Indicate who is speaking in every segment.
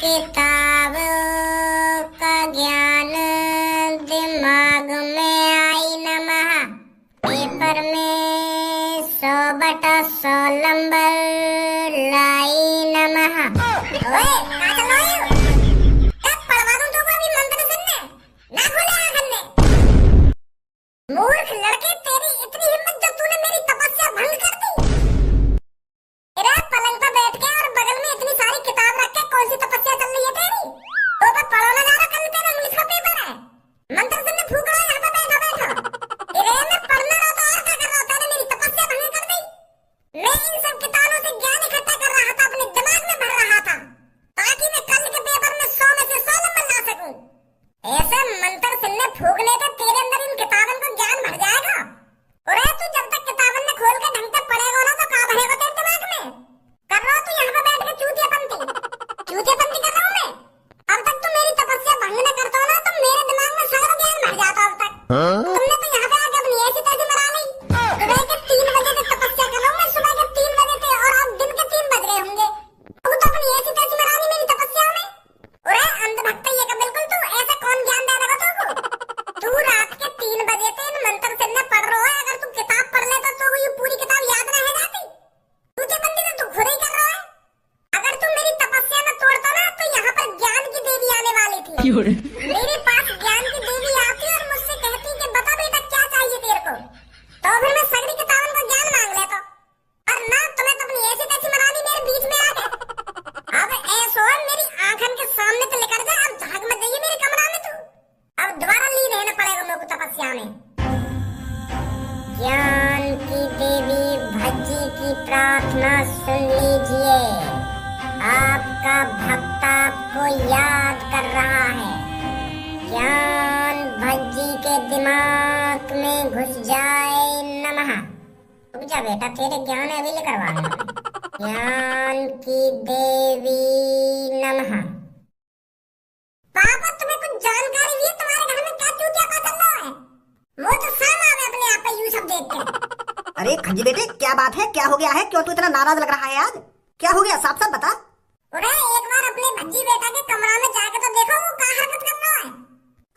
Speaker 1: किताब का ज्ञान दिमाग में आई नमः। पेपर में 100/100 नंबर लाई नमः। ओए कहाँ चल रहे हो? कब पढ़वा दूं तुमको अभी मंत्र सुनने? ना खोले आँखन ने। मूर्ख लड़के, तेरी इतनी हिम्मत जब तूने मेरी तपस्या भंग कर दी। तेरा पलंग पर बैठ के और बगल में इतनी सारी किताब रख के कौन सी तपस्या चल रही है तेरी? तो मैं पढ़ो ना जा रहा, कल तेरा इंग्लिश का पेपर है। मंत्र सुनने फूक रहा है यहाँ पे बैठा बैठा। तेरे में पढ़ना रहा तो और क्या कर रहा? तूने मेरी तपस्या भंग कर दी। मैं इन सब किताबों से ज्ञान इकट्ठा कर रहा था, अपने दिमाग में भर रहा था ताकि मैं कल के पेपर में 100 में से 100 नंबर ला सकूं। ऐसे मंत्र सुनने फूकने से तेरे अंदर इन किताबों को ज्ञान भर जाएगा। और तू जब तक किताबन ने खोल के ढंग से पढ़ेगा ना तो कहाँ भरेगा तेरे दिमाग में? कर रहा हूँ तू यहाँ पे बैठ के चूतियापंती कर रहा हूँ मैं। अब तक तू मेरी तपस्या भंग न करता हो ना तो मेरे दिमाग में सारा ज्ञान भर जाता अब तक। तुमने तो यहाँ पे आके अपनी ऐसी तैसी मरा ली। सुबह के 3 बजे तक तपस्या कर रहा हूँ मैं, सुबह के 3 बजे से, और अब दिन के 3 बज रहे होंगे। तू तो अपनी ऐसी तैसी मरा ली मेरी तपस्या में। और अंधभक्त ही है का बिल्कुल तू। ऐसा कौन ज्ञान दे देगा तुमको? तू रात के 3 बजे से इन मंत्र सुनने पढ़ रहा है। अगर तू किताब पढ़ लेता तो ये पूरी किताब याद न रह जाती। तुझे बंदी तो तू खुद ही कर रहा है। अगर तू मेरी तपस्या न तोड़ता ना तो यहाँ पर ज्ञान की देवी आने वाली थी। मेरे पास ज्ञान की देवी आती और मुझसे कहती कि बता बेटा क्या चाहिए तेरे को, तो फिर मैं सगरी किताबन को ज्ञान मांग लेता। और ना तुम्हें तो अपनी ऐसी तैसी मरानी मेरे बीच में आ गए। अब ऐसो मेरी आंखन के सामने तो लेकर जा। अब झाग मत जाइए मेरे कमरा में तू। अब दोबारा लीन रहना पड़ेगा मेरे को तपस्या में। ज्ञान की देवी भज्जी की प्रार्थना सुन लीजिए। आपका भक्त आपको याद कर रहा है। ज्ञान भज्जी के दिमाग में घुस जाए नमः। रुक जा बेटा, तेरे ज्ञान अभी ले करवा रहा हूं। ज्ञान की देवी नमः। पापा तुम्हें कुछ जानकारी है? तुम्हारे घर में क्या चूतियापा चल रहा है? वो तो शाम आ गए अपने आप पे यूं सब देख के।
Speaker 2: अरे खंजी बेटे, क्या बात है? क्या हो गया है? क्यों तू इतना नाराज लग रहा है आज? क्या हो गया? साफ साफ बता।
Speaker 1: अरे एक बार अपने भज्जी बेटा के कमरा में जाके तो देखो वो क्या हरकत कर रहा है।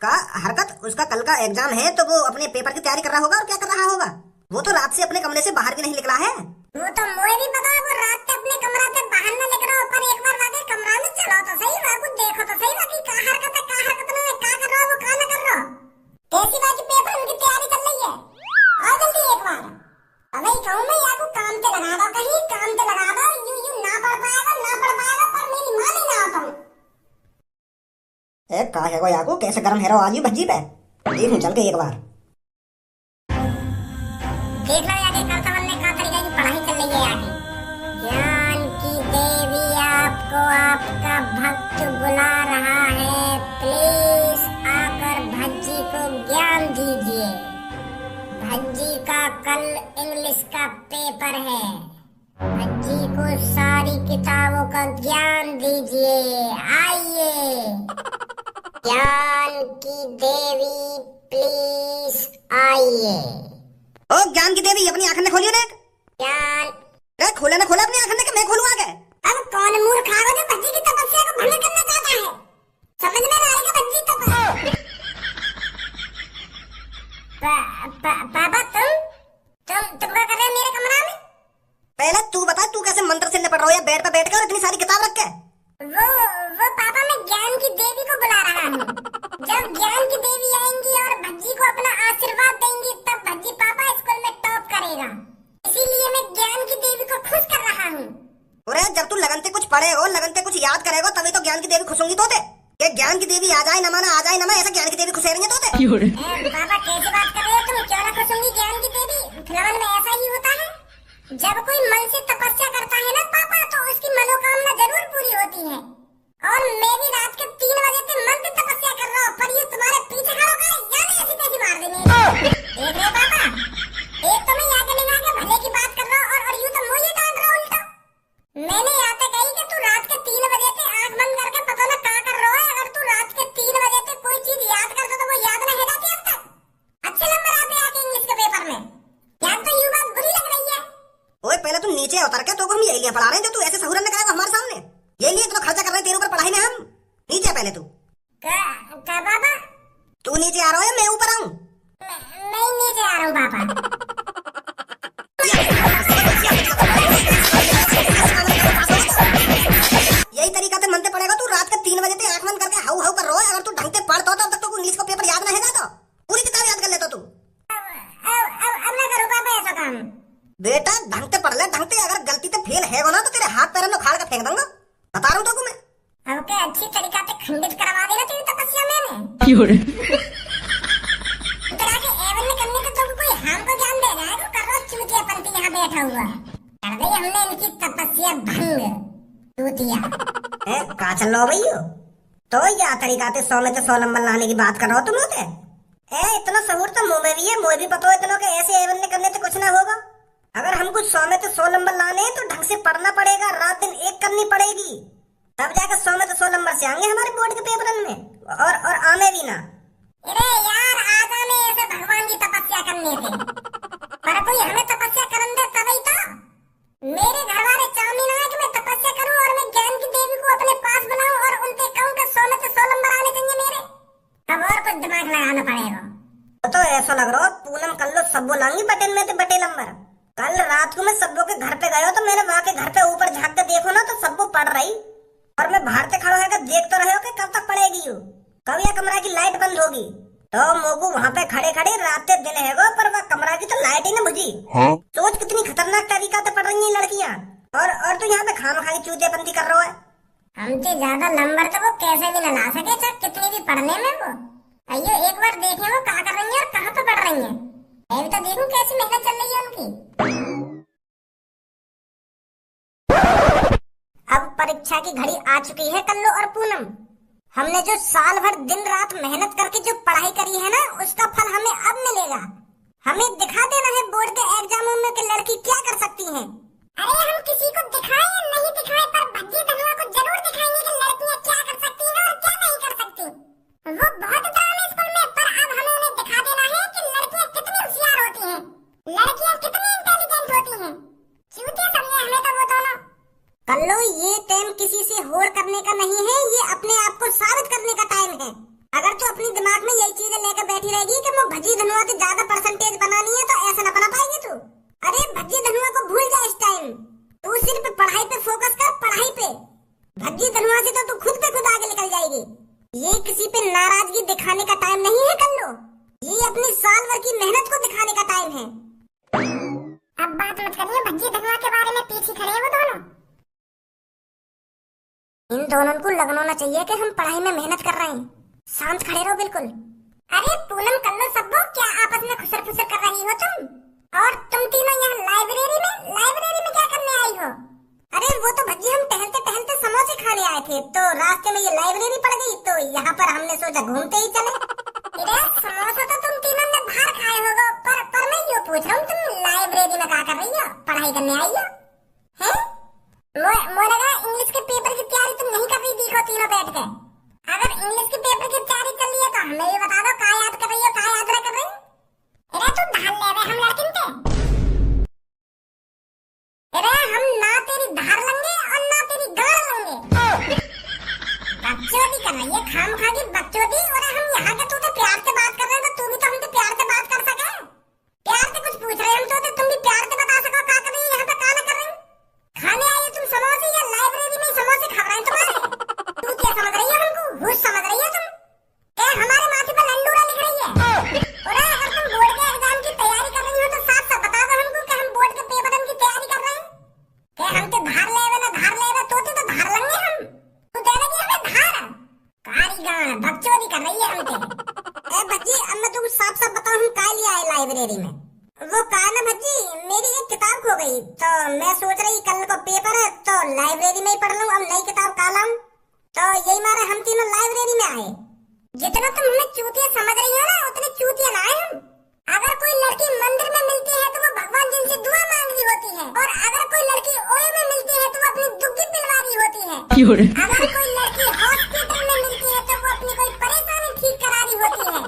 Speaker 2: का हरकत? उसका कल का एग्जाम है तो वो अपने पेपर की तैयारी कर रहा होगा। और क्या कर रहा होगा? वो तो रात से अपने कमरे से बाहर भी नहीं निकला है।
Speaker 1: वो तो मुझे भी पता है वो रात से अपने कमरा से बाहर न निकला। पर एक बार जाके कमरा में चलो तो सही, वहाँ कुछ देखो तो सही कि क्या हरकत है, क्या हरकत नहीं है, क्या कर रहा है वो, क्या न कर रहा। कैसी बात पेपर उनकी तैयारी कर रही है। आओ जल्दी एक बार। अबे कहूँ मैं या को काम पे लगा दो, कहीं काम पे लगा दो। यूं ना पढ़ पाएगा पर मेरी माँ नहीं ना तुम।
Speaker 2: ए का है वो याकू? कैसे गरम है रहो आज भज्जी पे? देखूं चल के एक बार।
Speaker 1: देख लो आगे कर्तव्य ने कहा तरीके की पढ़ाई चल रही है आगे। ज्ञान की देवी आपको आपका भक्त बुला रहा है। प्लीज आकर भज्जी को ज्ञान दीजिए। भज्जी का कल इंग्लिश का पेपर है। भज्जी को सारी किताबों का ज्ञान दीजिए। आइए। ज्ञान की देवी प्लीज आइए।
Speaker 2: ओ ज्ञान की देवी, अपनी आंखें खोलिए ना।
Speaker 1: ज्ञान
Speaker 2: खोले ना खोले अपनी आंखें कि मैं खोलूं आगे?
Speaker 1: अब कौन मूर्ख है जो भज्जी की तपस्या को भंग करना चाहता है? समझ में आएगा भज्जी तपस्या। पापा तुम क्या कर रहे हो मेरे कमरा में?
Speaker 2: पहले तू बता, तू कैसे मंत्र सुनने पड़ रहा हो या बेड पे बैठ के और इतनी सारी किताब रख के?
Speaker 1: वो पापा मैं ज्ञान की देवी को बुला रहा हूँ। जब ज्ञान की देवी आएंगी और भज्जी को अपना आशीर्वाद देंगी तब भज्जी पापा स्कूल में टॉप करेगा। इसीलिए मैं ज्ञान की देवी को खुश कर रहा हूँ।
Speaker 2: अरे जब तू लगन से कुछ पढ़ेगा, लगन से कुछ याद करेगा तभी तो ज्ञान की देवी खुश होंगी। तोते ये ज्ञान की देवी आ जाए न माना, आ जाए न माना, ऐसा ज्ञान की देवी खुश रहेंगे तोते।
Speaker 1: पापा कैसी बात कर रहे हो तुम? क्यों ना खुश होंगी ज्ञान की देवी? फिलहाल में ऐसा ही होता है। जब कोई मन से तपस्या करता है ना पापा तो उसकी मनोकामना जरूर पूरी होती है। और मैं भी रात के 3 बजे से मन से तपस्या कर रहा हूँ, पर ये तुम्हारे पीछे खड़ा होकर यानी ऐसी तैसी मार देंगे। देख रहे पापा, एक तो मैं यहाँ के निगाह के भले की बात कर रहा हूँ और यूं तो मुझे डांट रहा उल्टा। मैंने यहाँ तक कही कि तू रात के 3 बजे से आंख बंद करके पता ना क्या कर रहा है। अगर तू रात के 3 बजे से कोई चीज याद करता तो वो याद नहीं रह जाती अब तक। अच्छे नंबर आते आके इंग्लिश के पेपर में। याद तो यूं बात बुरी लग रही है।
Speaker 2: ओए पहले तुम नीचे उतर के तो हम यही पढ़ा रहे हैं जो तू ऐसे सहूरन ने कहा के फेंक दूंगा, बता रहा हूँ तो मैं।
Speaker 1: हमके अच्छी तरीका से खंडित करवा देना तेरी तपस्या मैंने। तेरा के एवन में करने तो तुम कोई हमको ज्ञान दे रहा है, तो कर रो चूतियापंती यहाँ बैठा हुआ। कर दी हमने इनकी तपस्या भंग, चूतिया।
Speaker 2: कहाँ चल रहा हो भैया? तो या तरीका से 100 में से 100 नंबर लाने की बात कर रहा हो तुम होते? इतना सहूर तो मुंह में भी है, मुझे भी पता है इतना के ऐसे एवन ने करने से कुछ ना होगा। अगर हमको 100 में से 100 नंबर लाने हैं तो ढंग से पढ़ना पड़ेगा, रात दिन एक करनी पड़ेगी, तब जाकर 100 में से 100 नंबर से आएंगे हमारे बोर्ड के पेपर में। और आमे भी ना।
Speaker 1: अरे यार आजा में ऐसे भगवान की तपस्या करने से, पर कोई हमें तपस्या करने दे तभी तो। मेरे घर वाले चाहते ना कि मैं तपस्या करूं और मैं ज्ञान की देवी को अपने पास बनाऊं और उनके कहूं कि 100 में से 100 नंबर आने चाहिए मेरे। अब और कुछ दिमाग लगाना पड़ेगा।
Speaker 2: तो ऐसा लग रहा हो पूनम कल लो सब बोलांगी बटेन में तो बटे नंबर। कल रात को मैं सब्बो के घर पे गया तो मैंने वहाँ के घर पे ऊपर झाँक के देखो ना तो सब्बो पढ़ रही, और मैं बाहर से खड़ा होकर देख तो रहे हो कि कब तक पढ़ेगी हो, कब यह कमरा की लाइट बंद होगी। तो मोगू वहाँ पे खड़े खड़े रात के दिन है पर वह कमरा की तो लाइट ही ना बुझी। सोच कितनी खतरनाक तरीका से पढ़ रही है लड़कियाँ, और तू यहाँ पे खामखा की चूतियापंती कर रहा है।
Speaker 1: हमसे ज्यादा नंबर तो वो कैसे भी ना ला सके, चाहे कितनी भी पढ़ने में वो। आइयो एक बार देखें वो कहाँ कर रही है और कहाँ पे पढ़ रही है। मैं भी तो देखूं कैसी मेहनत चल रही है उनकी। अब परीक्षा की घड़ी आ चुकी है कल्लू और पूनम। हमने जो साल भर दिन रात मेहनत करके जो पढ़ाई करी है ना, उसका फल हमें अब मिलेगा। हमें दिखा देना है बोर्ड के एग्जामों में कि लड़की क्या कर सकती है। अरे हम किसी को दिखाए या नहीं दिखाए, पर भज्जी धनुआ को जरूर दिखाएंगे कि लड़कियां क्या कर सकती हैं और क्या नहीं कर सकती। वो बहुत ड्रामे स्कूल में, पर अब हमें उन्हें दिखा देना है कि लड़कियां कितनी होशियार होती हैं, लड़कियां कितनी इंटेलिजेंट होती हैं। चूतिया समझे हमें तो वो दोनों। कल्लो ये टाइम किसी से होड़ करने का नहीं है, ये अपने आप को साबित करने का टाइम है। अगर तू अपनी दिमाग में यही चीजें लेकर बैठी रहेगी कि वो भज्जी धनुआ से ज्यादा परसेंटेज बनानी है, तो ऐसा न बना पाएगी तू। अरे भज्जी धनुआ को भूल जा इस टाइम, तू सिर्फ पढ़ाई पे फोकस कर, पढ़ाई पे। भज्जी धनुआ से तो तू खुद पे खुद आगे निकल जाएगी। ये किसी पे नाराजगी दिखाने का टाइम नहीं है कल्लो, ये अपनी साल भर की मेहनत को दिखाने का टाइम है। अब बात मत करिए भज्जी धनुआ के बारे में, पीछे खड़े हैं वो दोनों। इन दोनों को लगना होना चाहिए कि हम पढ़ाई में मेहनत कर रहे हैं। शांत खड़े रहो बिल्कुल। अरे पूनम कल्लो सब्बो, क्या आपस में खुसर फुसर कर रही हो तुम? और तुम तीनों यहाँ लाइब्रेरी में क्या करने आई हो? अरे वो तो भज्जी हम टहलते टहलते समोसे खाने आए थे, तो रास्ते में ये लाइब्रेरी पड़ गई, तो यहाँ पर हमने सोचा घूमते ही चले। अरे समोसा तो तुम तीनों ने बाहर खाए होगा, पर मैं ये पूछ रहा हूँ तुम लाइब्रेरी में क्या कर रही हो? पढ़ाई करने आई हो? मोए लगा इंग्लिश के पेपर की तैयारी तुम नहीं कर रही दिखो तीनों बैठ के। अगर इंग्लिश के पेपर की तैयारी कर रही है तो हमें ये बता दो, क्या याद कर रही हो, क्या याद ना कर रही? अरे तू धार ले रहे हम लड़किन पे। अरे हम ना तेरी धार लेंगे और ना तेरी गाड़ लेंगे। बकचोदी कर रही है खामखा की बकचोदी। और हम यहाँ के तू तो प्यार से बात कर रहे हैं, तो तू भी तो हमसे प्यार से बात कर सके। प्यार से कुछ पूछ रहे हैं हम तो तुम भी प्यार से बता सको क्या कर रही है यहाँ पे, क्या ना कर रही। खाने आई तुम समोसे या लाइब्रेरी में समोसे खा रहे हैं तुम्हारे? तू क्या समझ रही है हमको, होश समझ रही है तुम? क्या हमारे माथे पर लंडूरा लिख रही है? और अगर तुम बोर्ड के एग्जाम की तैयारी कर रही हो तो साफ साफ बता दो हमको कि हम बोर्ड के पेपर की तैयारी कर रहे हैं। क्या हम तो धार ले ना धार ले तो धार लेंगे हम, तू दे देगी हमें धार? कारीगर बकचोदी कर रही है हमसे। ए भज्जी अब मैं तुमको साफ साफ बताऊं हम क्या लिए आए लाइब्रेरी में। वो कहा ना भज्जी मेरी एक किताब खो गई, तो मैं सोच रही कल को पेपर है तो लाइब्रेरी में ही पढ़ लूं, अब नई किताब कहाँ लाऊं। तो यही मारे हम तीनों लाइब्रेरी में आए। जितना तुम हमें चूतिया समझ रही हो ना, उतने चूतिया ना आए हम। अगर कोई लड़की मंदिर में मिलती है तो वो भगवान जी से दुआ मांग रही होती है, और अगर कोई लड़की ओए में मिलती है तो वो अपनी दुखी पिलवा रही होती है। अगर कोई लड़की हॉस्पिटल में मिलती है तो वो अपनी कोई परेशानी ठीक करा रही होती है,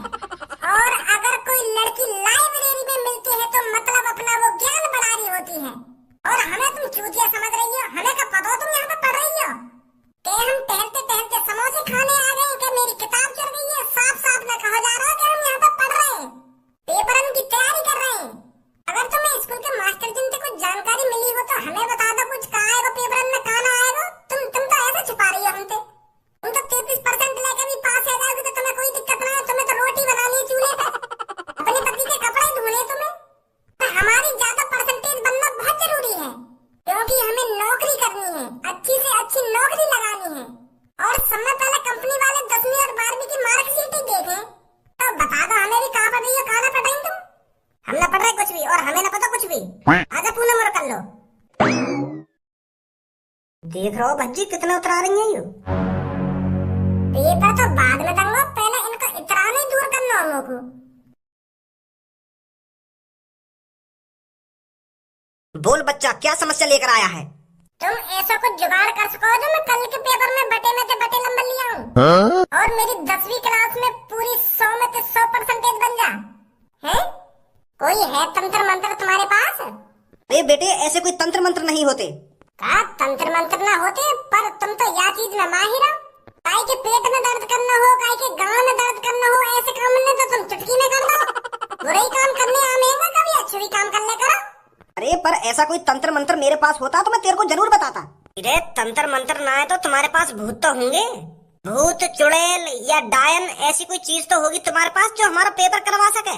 Speaker 1: और अगर कोई लड़की लाइब्रेरी में मिलती है तो मतलब अपना वो ज्ञान बढ़ा रही होती है। और हमें तुम चूतिया समझ रही हो? हमें क्या पता हो तुम यहाँ पे पढ़ रही हो? कि हम टहलते टहलते समोसे खाने आ गए कि मेरी किताब चल गई है? साफ साफ न कहा जा रहा है कि हम यहाँ पे पढ़ रहे हैं, पेपर की तैयारी कर रहे हैं। अगर तुम्हें स्कूल के मास्टर जी से कुछ जानकारी मिली हो तो हमें बता दो, कुछ कहा आएगा पेपर में, कहा ना आएगा। तुम तो ऐसा छुपा रही हो हमसे।
Speaker 2: देख रहे हो भज्जी कितना उतरा रही है ये।
Speaker 1: पेपर तो बाद में दूंगा, पहले इनको इतराने दूर करना हम लोग को।
Speaker 2: बोल बच्चा, क्या समस्या लेकर आया है?
Speaker 1: तुम ऐसा कुछ जुगाड़ कर सको जो मैं कल के पेपर में बटे में से बटे नंबर लिया हूँ और मेरी 10वीं क्लास में पूरी 100 में से 100% बन जा। है कोई है तंत्र मंत्र तुम्हारे पास?
Speaker 2: अरे बेटे, ऐसे कोई तंत्र मंत्र नहीं होते।
Speaker 1: का तंत्र मंत्र ना होते, पर तुम तो या चीज में माहिर हो। काई के पेट में दर्द करना हो, काई के गांव में दर्द करना हो, ऐसे काम में तो तुम चुटकी में कर दो। बुराई काम करने आमेगा कभी अच्छे भी काम करने करो।
Speaker 2: अरे पर ऐसा कोई तंत्र मंत्र मेरे पास होता तो मैं तेरे को जरूर बताता। अरे तंत्र मंत्र ना है तो तुम्हारे पास भूत तो होंगे। भूत, चुड़ैल या डायन, ऐसी कोई चीज तो होगी तुम्हारे पास जो हमारा पेपर करवा सके।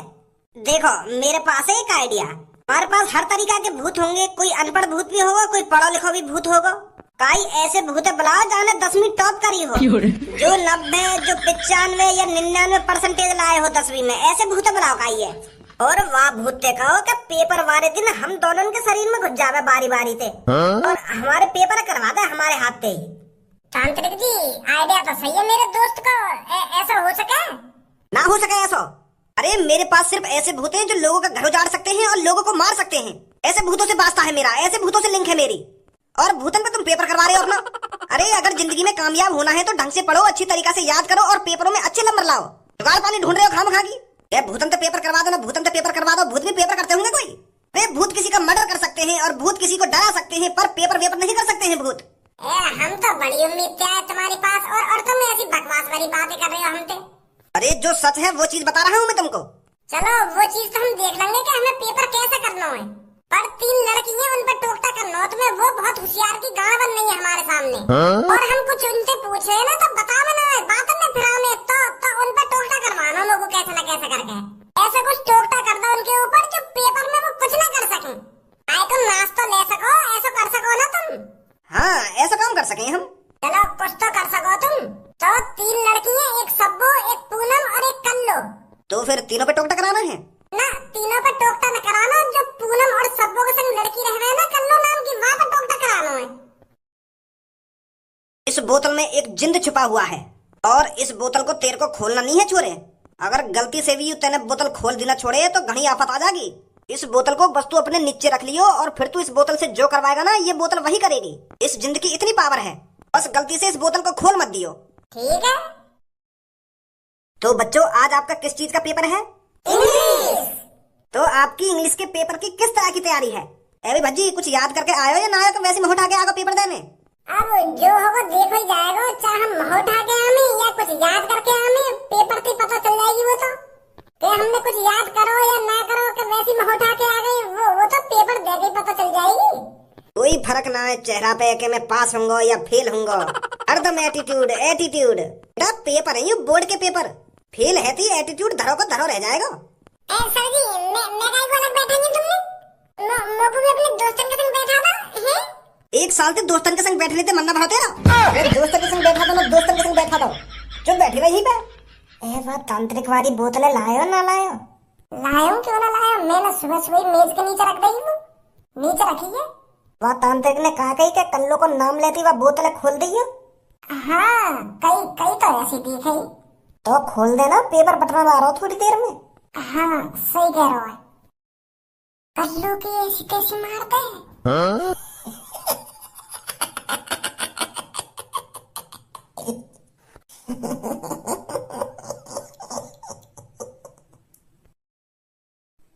Speaker 2: देखो मेरे पास है एक आइडिया। हमारे पास हर तरीका के भूत होंगे। कोई अनपढ़ भूत भी होगा, कोई पढ़ा लिखा भी भूत होगा। कई ऐसे भूत बुलाओ जाने 10वीं टॉप करी हो, जो 90, जो 95 या 99% लाए हो 10वीं में। ऐसे भूत बुलाओ कई है। और वाह भूते कहो कि पेपर वाले दिन हम दोनों के शरीर में घुस जावे बारी बारी से और हमारे पेपर करवा दे हमारे हाथ से ही।
Speaker 1: तांत्रिक जी आइडिया तो सही है मेरे दोस्त को। ऐसा हो सके?
Speaker 2: ना हो सके ऐसा। अरे मेरे पास सिर्फ ऐसे भूत हैं जो लोगों का घर उजाड़ सकते हैं और लोगों को मार सकते हैं। ऐसे भूतों से वास्ता है मेरा, ऐसे भूतों से लिंक है मेरी। और भूतन पे तुम पेपर करवा रहे हो अपना। अरे अगर जिंदगी में कामयाब होना है तो ढंग से पढ़ो, अच्छी तरीका से याद करो और पेपरों में अच्छे नंबर लाओ। जुगाड़ पानी ढूंढ रहे हो खाम खागी। भूतन तो पेपर करवा दो ना, भूतन तो पेपर करवा दो। भूत भी पेपर करते होंगे कोई। अरे भूत किसी का मर्डर कर सकते हैं और भूत किसी को डरा सकते हैं, पर पेपर वेपर नहीं कर सकते हैं भूत।
Speaker 1: हम तो बड़ी उम्मीद है तुम्हारे पास और तुम ऐसी बकवास वाली बातें कर रहे हो हमसे।
Speaker 2: अरे जो सच है वो चीज बता रहा हूँ मैं तुमको।
Speaker 1: चलो वो चीज तो हम देख लेंगे कि हमें पेपर कैसे करना है, पर 3 लड़कियां उन पर टोकता करना हो। तुम्हें वो बहुत होशियार की गाड़ बन रही है हमारे सामने और हम कुछ उनसे पूछ रहे हैं ना तो बता ना बात में फिर हमें तो उन पर टोकता करवाना लोगों कैसे न कैसे करके। ऐसा कुछ टोकता कर दो उनके ऊपर जो पेपर में वो कुछ ना कर सके। आए तुम नाच तो ले सको, ऐसा कर सको ना तुम।
Speaker 2: हाँ ऐसा काम कर सके हम।
Speaker 1: चलो कुछ तो कर सको तुम। तो 3 लड़कियां, एक सब्बू, एक पूनम और एक कल्लू।
Speaker 2: तो फिर तीनों पे टोकता कराना है
Speaker 1: ना? तीनों पे टोकता न कराना, जो पूनम और सब्बू के संग लड़की रह रहे ना कल्लू नाम की, वहां पे टोकता कराना है।
Speaker 2: इस बोतल में एक जिंद छुपा हुआ है और इस बोतल को तेरे को खोलना नहीं है छोरे। अगर गलती से भी तेने बोतल खोल देना छोड़े तो घनी आफत आ जाएगी। इस बोतल को बस तू अपने नीचे रख लियो और फिर तू इस बोतल से जो करवाएगा ना ये बोतल वही करेगी। इस जिंद की इतनी पावर है, बस गलती से इस बोतल को खोल मत दियो।
Speaker 1: ठीक है।
Speaker 2: तो बच्चों आज आपका किस चीज का पेपर है?
Speaker 1: इंग्लिश।
Speaker 2: तो आपकी इंग्लिश के पेपर की किस तरह की तैयारी है? अरे भज्जी कुछ याद करके आयो या ना आयो, वैसे में उठा के आगे पेपर देने?
Speaker 1: अब जो होगा देखो ही जाएगा, चाहे हम उठा के आने या कुछ याद करके आने, पेपर से पता चल जाएगी वो तो। कि हमने कुछ याद करो या ना करो कि वैसी में उठा के आ गए, वो तो पेपर दे के पता चल जाएगी।
Speaker 2: कोई फर्क ना है चेहरा पे कि मैं पास होऊंगा या फेल होऊंगा। हरदम एटीट्यूड एटीट्यूड। बेटा पेपर है ये बोर्ड के पेपर, फेल है तो एटीट्यूड धरो को धरो रह जाएगा।
Speaker 1: सर जी मैं काहे को अलग बैठेंगे तुमने? मोको भी अपने दोस्तन के संग बैठा था है।
Speaker 2: 1 साल से दोस्तन के संग बैठने थे मन्ना भरो तेरा। अरे दोस्तन के संग बैठा था ना, दोस्तन के संग बैठा था जो बैठी रही पे। वह तांत्रिक वाली बोतलें लायो ना लायो?
Speaker 1: लायो क्यों ना लायो, मैंने सुबह सुबह मेज के नीचे रख दी वो, नीचे रखी है।
Speaker 2: वह तांत्रिक ने कहा कही कि कल्लू को नाम लेती वह बोतलें खोल दी।
Speaker 1: हाँ कई तो ऐसी दिख है।
Speaker 2: तो खोल देना, पेपर बटना आ रहा हो थोड़ी देर में।
Speaker 1: हाँ सही कह रहा है। कल्लू की ऐसी कैसी मारते हैं?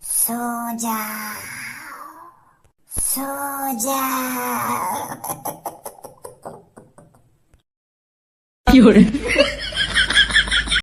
Speaker 1: सो जा।